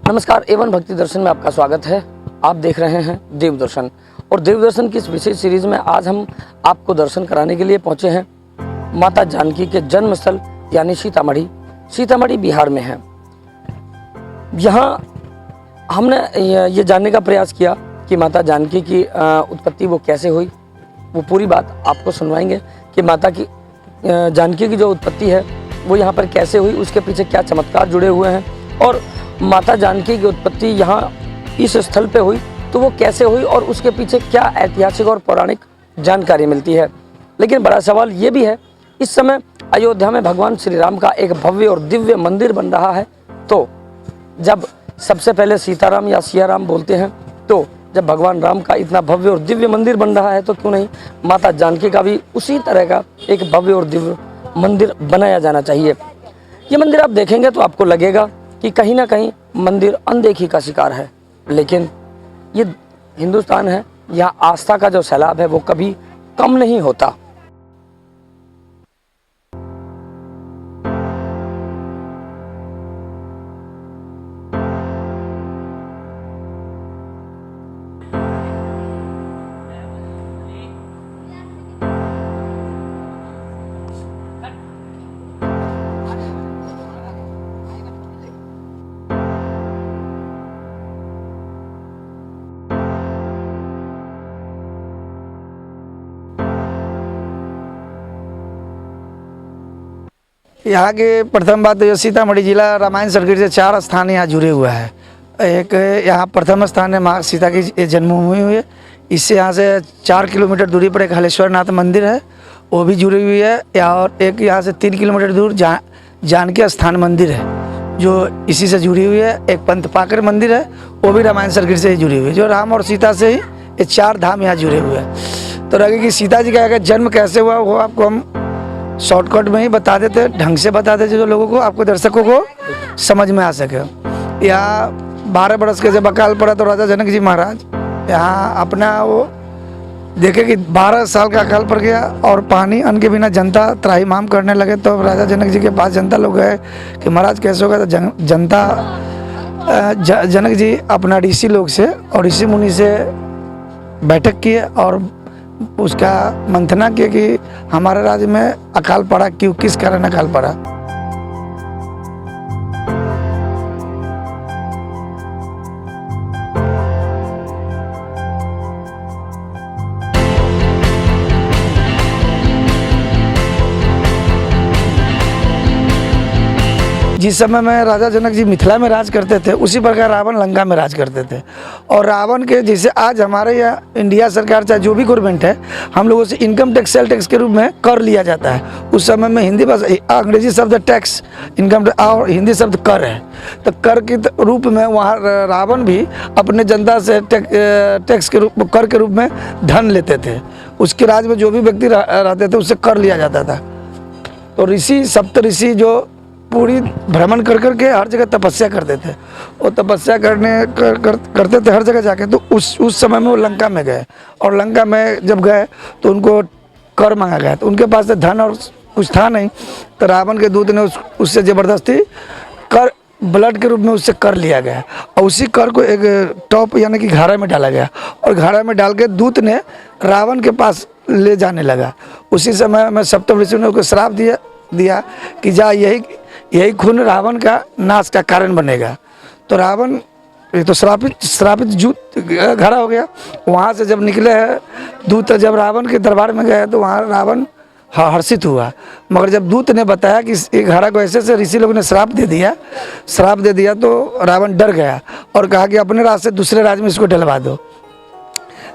नमस्कार, एवन भक्ति दर्शन में आपका स्वागत है। आप देख रहे हैं देव दर्शन और देव दर्शन की इस विशेष सीरीज में आज हम आपको दर्शन कराने के लिए पहुंचे हैं माता जानकी के जन्म स्थल यानी सीतामढ़ी बिहार में है। यहाँ हमने ये जानने का प्रयास किया कि माता जानकी की उत्पत्ति वो कैसे हुई। वो पूरी बात आपको सुनवाएंगे कि माता की जानकी की जो उत्पत्ति है वो यहाँ पर कैसे हुई, उसके पीछे क्या चमत्कार जुड़े हुए हैं और माता जानकी की उत्पत्ति यहाँ इस स्थल पे हुई तो वो कैसे हुई और उसके पीछे क्या ऐतिहासिक और पौराणिक जानकारी मिलती है। लेकिन बड़ा सवाल ये भी है, इस समय अयोध्या में भगवान श्री राम का एक भव्य और दिव्य मंदिर बन रहा है। तो जब सबसे पहले सीताराम या सिया राम बोलते हैं, तो जब भगवान राम का इतना भव्य और दिव्य मंदिर बन रहा है तो क्यों नहीं माता जानकी का भी उसी तरह का एक भव्य और दिव्य मंदिर बनाया जाना चाहिए। ये मंदिर आप देखेंगे तो आपको लगेगा कि कहीं ना कहीं मंदिर अनदेखी का शिकार है, लेकिन ये हिंदुस्तान है, यहाँ आस्था का जो सैलाब है वो कभी कम नहीं होता। यहाँ के प्रथम बात तो सीतामढ़ी जिला रामायण सर्किट से 4 स्थान यहाँ जुड़े हुए हैं। एक यहाँ प्रथम स्थान है माँ सीता की जन्मभूमि हुई है। इससे यहाँ से 4 किलोमीटर दूरी पर एक हलेश्वर नाथ मंदिर है, वो भी जुड़ी हुई है। और एक यहाँ से 3 किलोमीटर दूर जानकी स्थान मंदिर है जो इसी से जुड़ी हुई है। एक पंत पाकर मंदिर है, वो भी रामायण सर्किट से ही जुड़ी हुई है। जो राम और सीता से ही ये 4 धाम यहाँ जुड़े हुए हैं। तो रहे कि सीता जी का जन्म कैसे हुआ वो आपको हम शॉर्टकट में ही बता देते, ढंग से बता देते जो लोगों को, आपको दर्शकों को समझ में आ सके। यहाँ 12 बरस के जब अकाल पड़ा तो राजा जनक जी महाराज यहाँ अपना वो देखे कि 12 साल का अकाल पड़ गया और पानी अन्न के बिना जनता त्राहिमाम करने लगे। तो राजा जनक जी के पास जनता लोग गए कि महाराज कैसे होगा। तो जनता जनक जी अपना ऋषि लोग से और ऋषि मुनि से बैठक किए और उसका मंथना किया कि हमारे राज्य में अकाल पड़ा क्यों, किस कारण अकाल पड़ा। जिस समय में राजा जनक जी मिथिला में राज करते थे उसी प्रकार रावण लंका में राज करते थे। और रावण के जैसे आज हमारे यहाँ इंडिया सरकार चाहे जो भी गवर्नमेंट है, हम लोगों से इनकम टैक्स सेल टैक्स के रूप में कर लिया जाता है। उस समय में हिंदी भाषा अंग्रेजी शब्द टैक्स इनकम और हिंदी शब्द कर है। तो कर के रूप में वहाँ रावण भी अपने जनता से टैक्स के रूप कर के रूप में धन लेते थे। उसके राज में जो भी व्यक्ति रहते थे उससे कर लिया जाता था। तो ऋषि सप्त ऋषि जो पूरी भ्रमण कर करके हर जगह तपस्या करते थे, और तपस्या करते थे हर जगह जाके। तो उस समय में वो लंका में गए और लंका में जब गए तो उनको कर मांगा गया। तो उनके पास धन और कुछ था नहीं, तो रावण के दूत ने उससे ज़बरदस्ती कर ब्लड के रूप में उससे कर लिया गया और उसी कर को एक टॉप यानी कि घड़ा में डाला गया और घड़ा में डाल के दूत ने रावण के पास ले जाने लगा। उसी समय में सप्तम ऋषि ने उसको श्राप दिया कि जा यही खून रावण का नाश का कारण बनेगा। तो रावण ये तो श्रापित जूत घड़ा हो गया। वहाँ से जब निकले हैं दूत, जब रावण के दरबार में गए तो वहाँ रावण हर्षित हुआ। मगर जब दूत ने बताया कि इस घड़ा को ऐसे ऋषि लोगों ने श्राप दे दिया तो रावण डर गया और कहा कि अपने राज से दूसरे राज में इसको डलवा दो।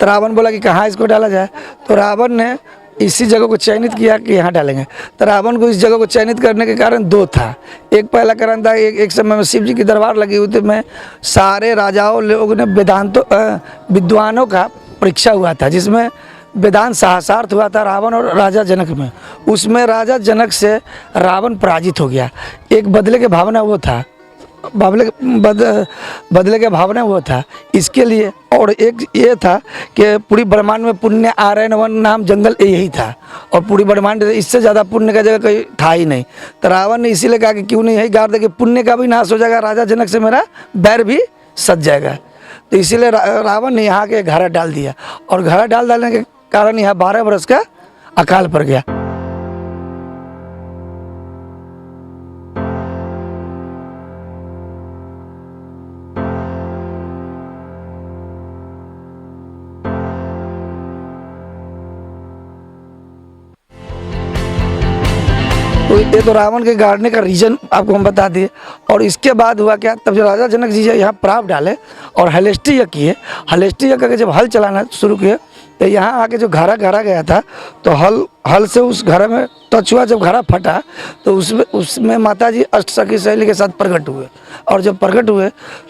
तो रावण बोला कि कहाँ इसको डाला जाए। तो रावण ने इसी जगह को चयनित किया कि यहाँ डालेंगे। तो रावण को इस जगह को चयनित करने के कारण 2 था। एक पहला कारण था, एक समय में शिव जी की दरबार लगी हुई थी, में सारे राजाओं लोगों ने विद्वानों का परीक्षा हुआ था, जिसमें वेदांत शास्त्रार्थ हुआ था रावण और राजा जनक में। उसमें राजा जनक से रावण पराजित हो गया। एक बदले के भावना वो था बदले के भावना वो था इसके लिए। और एक ये था कि पूरी ब्रह्मांड में पुण्य आर्यन वन नाम जंगल यही था, और पूरी ब्रह्मांड इससे ज़्यादा पुण्य का जगह कहीं था ही नहीं। तो रावण ने इसीलिए कहा कि क्यों नहीं यही गाड़ दे कि पुण्य का भी नाश हो जाएगा, राजा जनक से मेरा बैर भी सज जाएगा। तो इसीलिए रावण ने यहाँ के घड़ा डाल दिया, और घड़ा डालने के कारण यहाँ 12 वर्ष का अकाल पड़ गया। तो ये तो रावण के गाड़ने का रीजन आपको हम बता दिए। और इसके बाद हुआ क्या, तब जो राजा जनक जी यहाँ प्राप डाले और हलेष्टी यज्ञ किए। हलेष्टी यज्ञ के जब हल चलाना शुरू किए तो यहाँ आके जो घड़ा गया था, तो हल से उस घड़ा में टच हुआ। जब घड़ा फटा तो उसमें माता जी अष्टसखी सहेली के साथ प्रकट हुए। और जब प्रकट हुए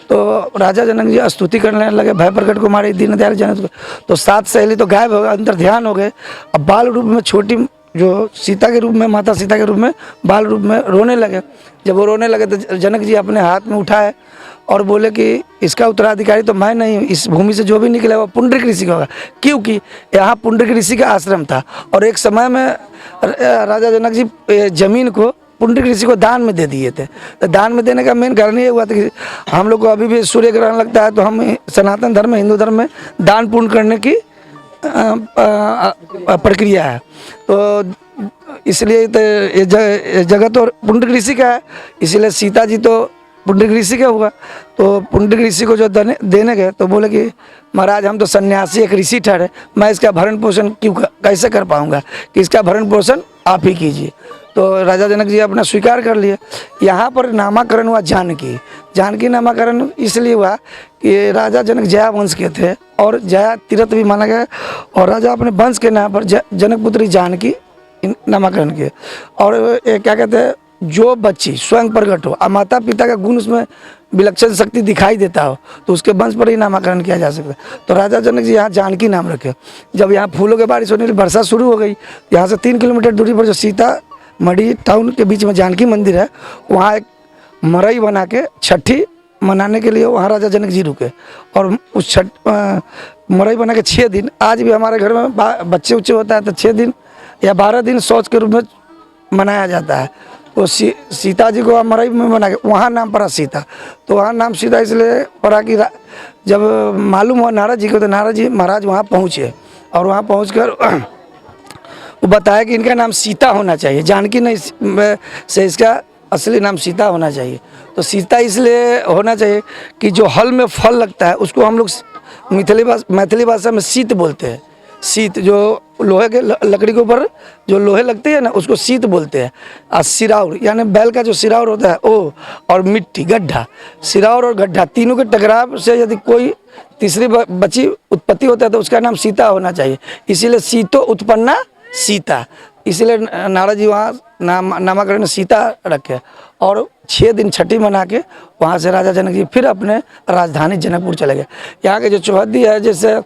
तो राजा जनक जी स्तुति करने लगे, भय प्रकट को मारे दीनदयाल जनक को। तो 7 सहेली तो गायब हो गए, अंतर ध्यान हो गए। अब बाल रूप में छोटी जो सीता के रूप में, माता सीता के रूप में बाल रूप में रोने लगे। जब वो रोने लगे तो जनक जी अपने हाथ में उठाए और बोले कि इसका उत्तराधिकारी तो मैं नहीं हूँ, इस भूमि से जो भी निकलेगा वो पुंडरीक ऋषि का होगा, क्योंकि यहाँ पुंडरीक ऋषि का आश्रम था। और एक समय में राजा जनक जी जमीन को पुंडरीक ऋषि को दान में दे दिए थे। तो दान में देने का मेन कारण ये हुआ था कि हम लोग को अभी भी सूर्य ग्रहण लगता है, तो हम सनातन धर्म में, हिंदू धर्म में दान पुण्य करने की प्रक्रिया है। तो इसलिए तो ये जगह तो पुंडरीक ऋषि का है, इसलिए सीता जी तो पुंडरीक ऋषि का हुआ। तो पुंडरीक ऋषि को जो देने गए तो बोले कि महाराज हम तो सन्यासी एक ऋषि ठहरे, मैं इसका भरण पोषण कैसे कर पाऊंगा, कि इसका भरण पोषण आप ही कीजिए। तो राजा जनक जी अपना स्वीकार कर लिए। यहाँ पर नामाकरण हुआ जानकी नामाकरण इसलिए हुआ कि राजा जनक जया वंश के थे, और जया तीर्थ भी माना गया, और राजा अपने वंश के नाम पर जनकपुत्री जानकी नामाकरण किए। और क्या कहते हैं, जो बच्ची स्वयं प्रकट हो और माता पिता का गुण उसमें विलक्षण शक्ति दिखाई देता हो, तो उसके वंश पर ही नामाकरण किया जा सकता है। तो राजा जनक जी यहाँ जानकी नाम रखे। जब यहाँ फूलों के बारिश होने की वर्षा शुरू हो गई, यहाँ से 3 किलोमीटर दूरी पर जो सीता मढ़ी टाउन के बीच में जानकी मंदिर है, वहाँ एक मरई बना के छठी मनाने के लिए वहाँ राजा जनक जी रुके। और उस मरई बना के 6 दिन, आज भी हमारे घर में बच्चे उच्चे होता है तो 6 दिन या 12 दिन शौच के रूप में मनाया जाता है। वो सीता जी को मरई में बना के वहाँ नाम पड़ा सीता। तो वहाँ नाम सीता इसलिए पड़ा कि जब मालूम हुआ नारद जी को, तो नारद जी महाराज वहाँ पहुँचे, और वहाँ पहुँचकर वो बताया कि इनका नाम सीता होना चाहिए, जानकी नहीं से इसका असली नाम सीता होना चाहिए। तो सीता इसलिए होना चाहिए कि जो हल में फल लगता है उसको हम लोग मैथिली भाषा में शीत बोलते हैं। शीत जो लोहे के लकड़ी के ऊपर जो लोहे लगते हैं ना, उसको शीत बोलते हैं। और सिराउर यानी बैल का जो सिराउर होता है वो, और मिट्टी गड्ढा, सिराउर और गड्ढा तीनों के टकराव से यदि कोई तीसरी बच्ची उत्पत्ति होता है तो उसका नाम सीता होना चाहिए। इसीलिए सीतो उत्पन्ना सीता, इसलिए नारद जी वहाँ नामाकरण सीता रखे। और 6 दिन छठी मना के वहाँ से राजा जनक जी फिर अपने राजधानी जनकपुर चले गए। यहाँ के जो चौहद्दी है, जैसे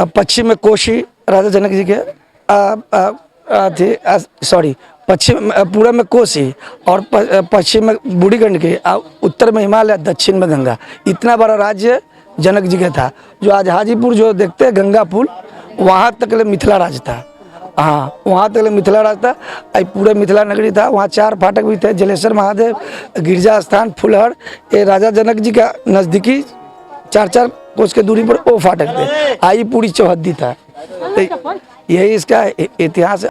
पश्चिम में कोशी राजा जनक जी के पश्चिम पूरब में कोसी, और पश्चिम में बूढ़ीगंड के, उत्तर में हिमालय, दक्षिण में गंगा। इतना बड़ा राज्य जनक जी का था। जो आज हाजीपुर जो देखते हैं गंगा पुल, वहाँ तक मिथिला राज था। हाँ, वहाँ तक मिथिला राज था, पूरे मिथिला नगरी था। वहाँ 4 फाटक भी थे, जलेश्वर महादेव, गिरजा स्थान, फुलहर। ये राजा जनक जी का नज़दीकी 4-4 कोस के दूरी पर वो फाटक थे। आई पूरी चौहद्दी था। तो यही इसका इतिहास है।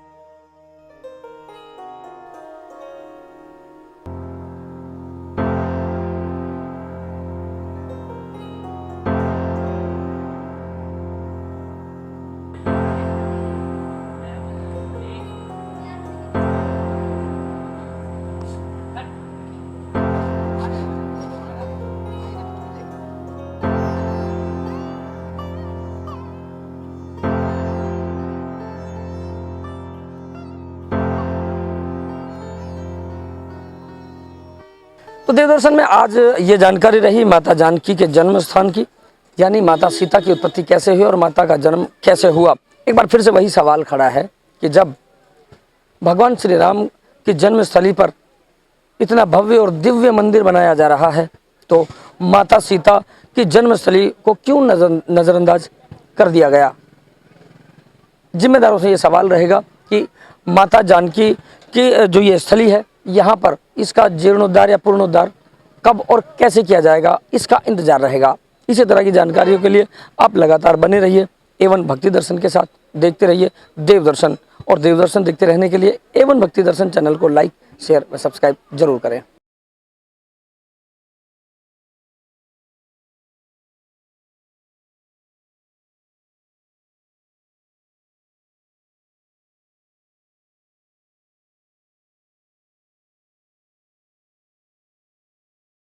तो देवदर्शन में आज ये जानकारी रही माता जानकी के जन्म स्थान की, यानी माता सीता की उत्पत्ति कैसे हुई और माता का जन्म कैसे हुआ। एक बार फिर से वही सवाल खड़ा है कि जब भगवान श्री राम की जन्मस्थली पर इतना भव्य और दिव्य मंदिर बनाया जा रहा है, तो माता सीता की जन्मस्थली को क्यों नज़रअंदाज कर दिया गया? जिम्मेदारों से ये सवाल रहेगा कि माता जानकी की जो ये स्थली है, यहाँ पर इसका जीर्णोद्धार या पूर्णोद्धार कब और कैसे किया जाएगा, इसका इंतजार रहेगा। इसी तरह की जानकारियों के लिए आप लगातार बने रहिए एवं भक्ति दर्शन के साथ, देखते रहिए देवदर्शन। और देवदर्शन देखते रहने के लिए एवं भक्ति दर्शन चैनल को लाइक, शेयर व सब्सक्राइब जरूर करें।